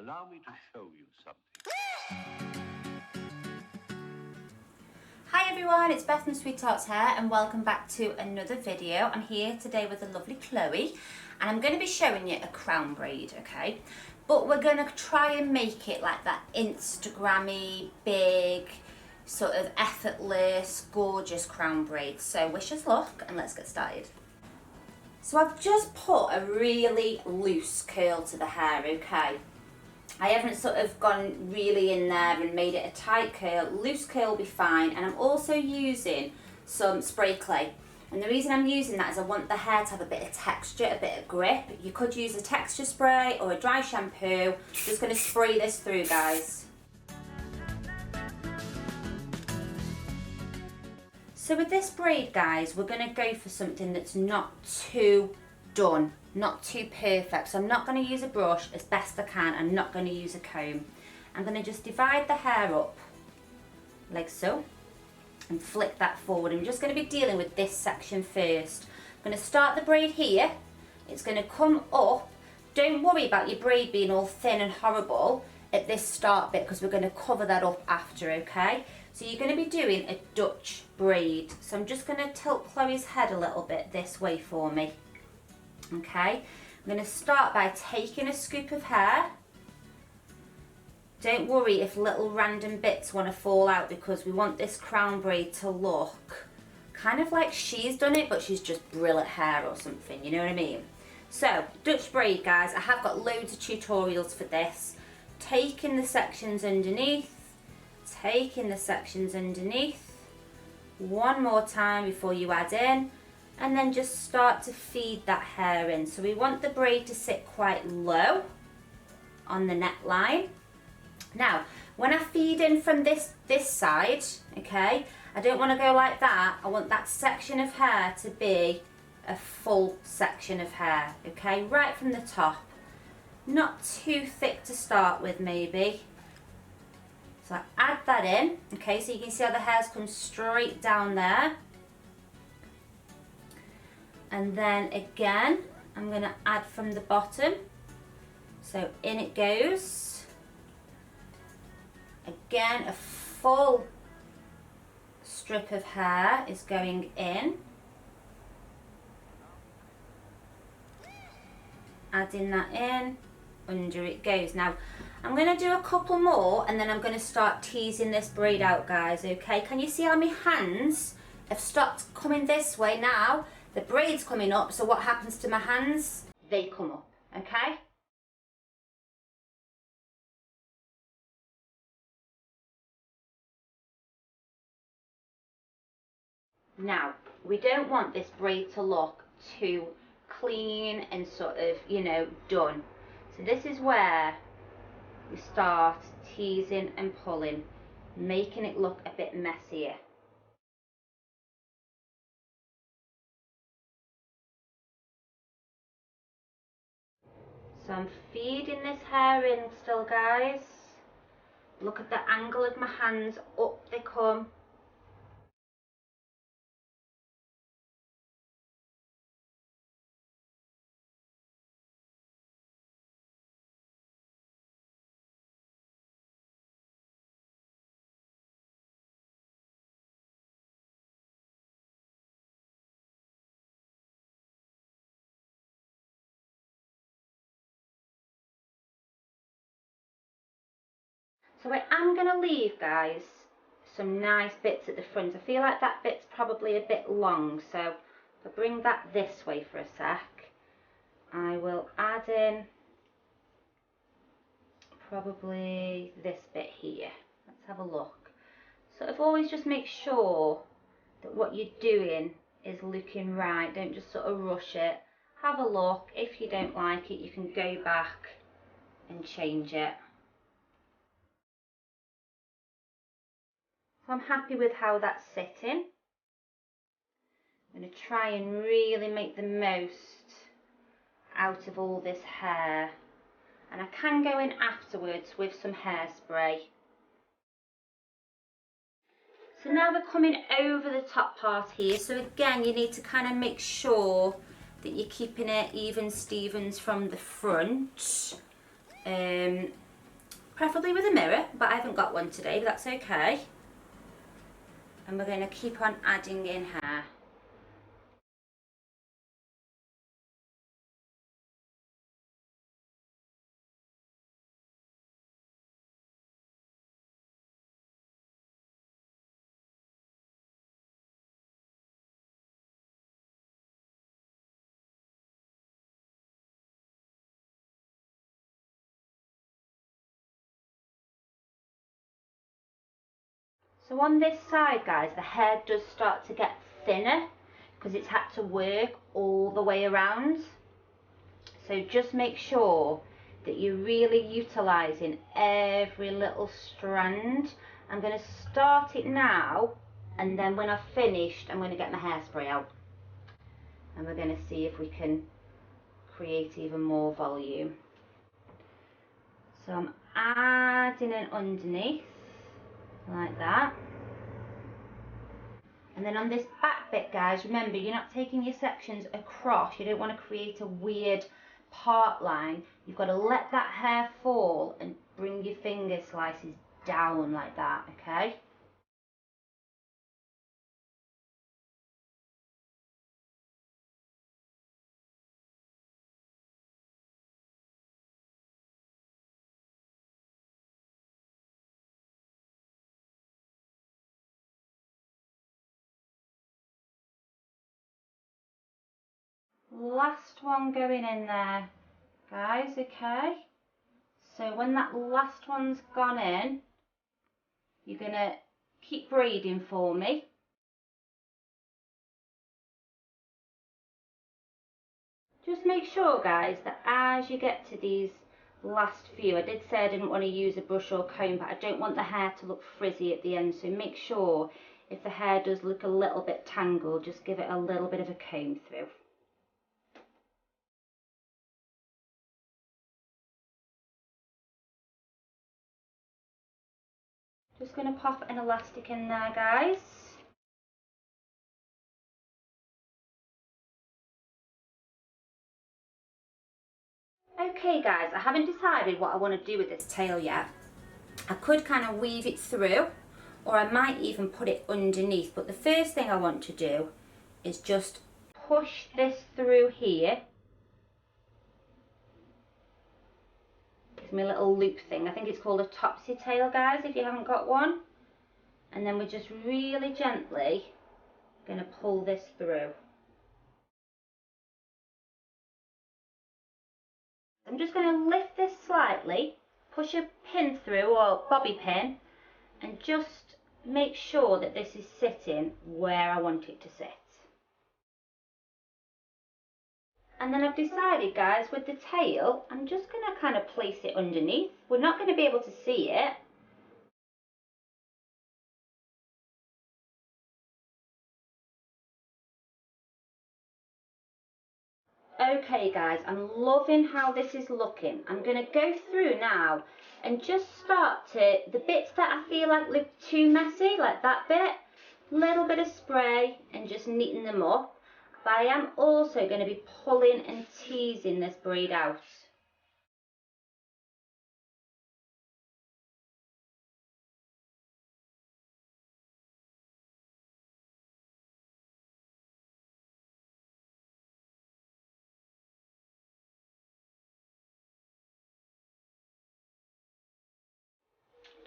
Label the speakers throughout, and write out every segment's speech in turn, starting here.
Speaker 1: Allow me to show you something.
Speaker 2: Hi everyone, it's Beth from SweetHearts here and welcome back to another video. I'm here today with the lovely Chloe and I'm going to be showing you a crown braid, okay? But we're going to try and make it like that Instagrammy, big, sort of effortless, gorgeous crown braid. So wish us luck and let's get started. So I've just put a really loose curl to the hair, okay? I haven't sort of gone really in there and made it a tight curl. Loose curl will be fine. And I'm also using some spray clay. And the reason I'm using that is I want the hair to have a bit of texture, a bit of grip. You could use a texture spray or a dry shampoo. Just going to spray this through, guys. So with this braid, guys, we're going to go for something that's not too done, not too perfect. So I'm not going to use a brush as best I can. I'm not going to use a comb. I'm going to just divide the hair up like so and flick that forward. I'm just going to be dealing with this section first. I'm going to start the braid here. It's going to come up. Don't worry about your braid being all thin and horrible at this start bit because we're going to cover that up after, okay? So you're going to be doing a Dutch braid. So I'm just going to tilt Chloe's head a little bit this way for me. Okay, I'm going to start by taking a scoop of hair. Don't worry if little random bits want to fall out because we want this crown braid to look kind of like she's done it, but she's just brilliant hair or something, you know what I mean? So, Dutch braid, guys, I have got loads of tutorials for this. Taking the sections underneath, taking the sections underneath, one more time before you add in. And then just start to feed that hair in. So we want the braid to sit quite low on the neckline. Now, when I feed in from this side, okay, I don't want to go like that. I want that section of hair to be a full section of hair, okay, right from the top. Not too thick to start with, maybe. So I add that in, okay, so you can see how the hair's come straight down there. And then again, I'm going to add from the bottom. So in it goes. Again, a full strip of hair is going in. Adding that in, under it goes. Now, I'm going to do a couple more and then I'm going to start teasing this braid out, guys, okay? Can you see how my hands have stopped coming this way now? The braid's coming up, so what happens to my hands? They come up, okay? Now, we don't want this braid to look too clean and sort of, you know, done. So this is where we start teasing and pulling, making it look a bit messier. So I'm feeding this hair in still, guys. Look at the angle of my hands, up they come. So I am going to leave, guys, some nice bits at the front. I feel like that bit's probably a bit long, so if I bring that this way for a sec, I will add in probably this bit here. Let's have a look. Sort of always just make sure that what you're doing is looking right. Don't just sort of rush it. Have a look. If you don't like it, you can go back and change it. So I'm happy with how that's sitting. I'm going to try and really make the most out of all this hair. And I can go in afterwards with some hairspray. So now we're coming over the top part here. So again, you need to kind of make sure that you're keeping it even Stevens from the front. preferably with a mirror, but I haven't got one today, but that's okay. And we're going to keep on adding in hair. So on this side, guys, the hair does start to get thinner because it's had to work all the way around. So just make sure that you're really utilising every little strand. I'm going to start it now, and then when I've finished, I'm going to get my hairspray out. And we're going to see if we can create even more volume. So I'm adding it underneath, like that. And then on this back bit, guys, remember, you're not taking your sections across. You don't want to create a weird part line. You've got to let that hair fall and bring your finger slices down like that, okay? Last one going in there, guys, okay? So when that last one's gone in, you're going to keep braiding for me. Just make sure, guys, that as you get to these last few, I did say I didn't want to use a brush or comb, but I don't want the hair to look frizzy at the end, so make sure if the hair does look a little bit tangled, just give it a little bit of a comb through. Just going to pop an elastic in there, guys. Okay, guys, I haven't decided what I want to do with this tail yet. I could kind of weave it through, or I might even put it underneath, but the first thing I want to do is just push this through here. It's my little loop thing. I think it's called a topsy tail, guys, if you haven't got one. And then we're just really gently going to pull this through. I'm just going to lift this slightly, push a pin through, or bobby pin, and just make sure that this is sitting where I want it to sit. And then I've decided, guys, with the tail, I'm just going to kind of place it underneath. We're not going to be able to see it. Okay, guys, I'm loving how this is looking. I'm going to go through now and just start to, the bits that I feel like look too messy, like that bit, little bit of spray and just neaten them up. But I am also going to be pulling and teasing this braid out.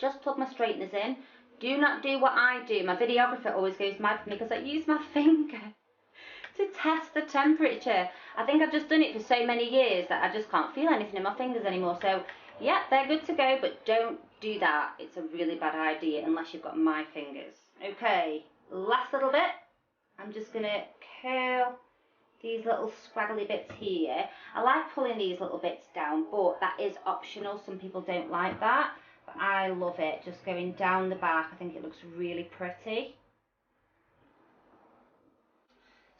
Speaker 2: Just plug my straighteners in. Do not do what I do. My videographer always goes mad for me because I use my finger to test the temperature. I think I've just done it for so many years that I just can't feel anything in my fingers anymore. So yeah, they're good to go, but don't do that. It's a really bad idea unless you've got my fingers. Okay, last little bit. I'm just gonna curl these little scraggly bits here. I like pulling these little bits down, but that is optional. Some people don't like that, but I love it. Just going down the back, I think it looks really pretty.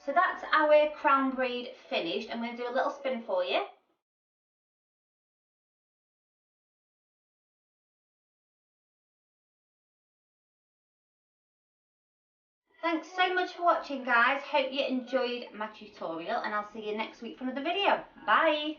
Speaker 2: So that's our crown braid finished. I'm going to do a little spin for you. Thanks so much for watching, guys. Hope you enjoyed my tutorial, and I'll see you next week for another video. Bye!